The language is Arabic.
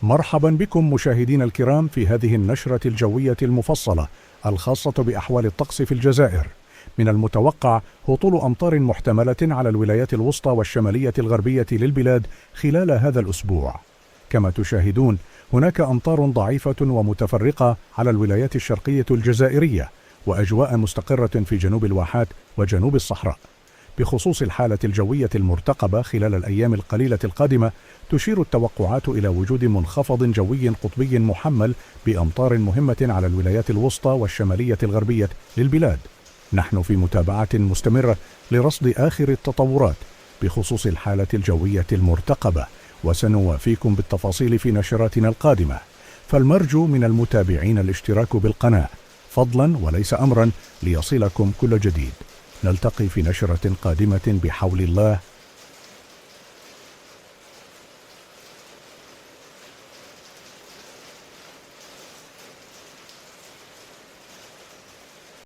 مرحبا بكم مشاهدينا الكرام في هذه النشرة الجوية المفصلة الخاصة بأحوال الطقس في الجزائر. من المتوقع هطول أمطار محتملة على الولايات الوسطى والشمالية الغربية للبلاد خلال هذا الأسبوع. كما تشاهدون هناك أمطار ضعيفة ومتفرقة على الولايات الشرقية الجزائرية، وأجواء مستقرة في جنوب الواحات وجنوب الصحراء. بخصوص الحالة الجوية المرتقبة خلال الأيام القليلة القادمة، تشير التوقعات إلى وجود منخفض جوي قطبي محمل بأمطار مهمة على الولايات الوسطى والشمالية الغربية للبلاد. نحن في متابعة مستمرة لرصد آخر التطورات بخصوص الحالة الجوية المرتقبة، وسنوافيكم بالتفاصيل في نشراتنا القادمة. فالمرجو من المتابعين الاشتراك بالقناة فضلا وليس أمرا ليصلكم كل جديد. نلتقي في نشرة قادمة بحول الله.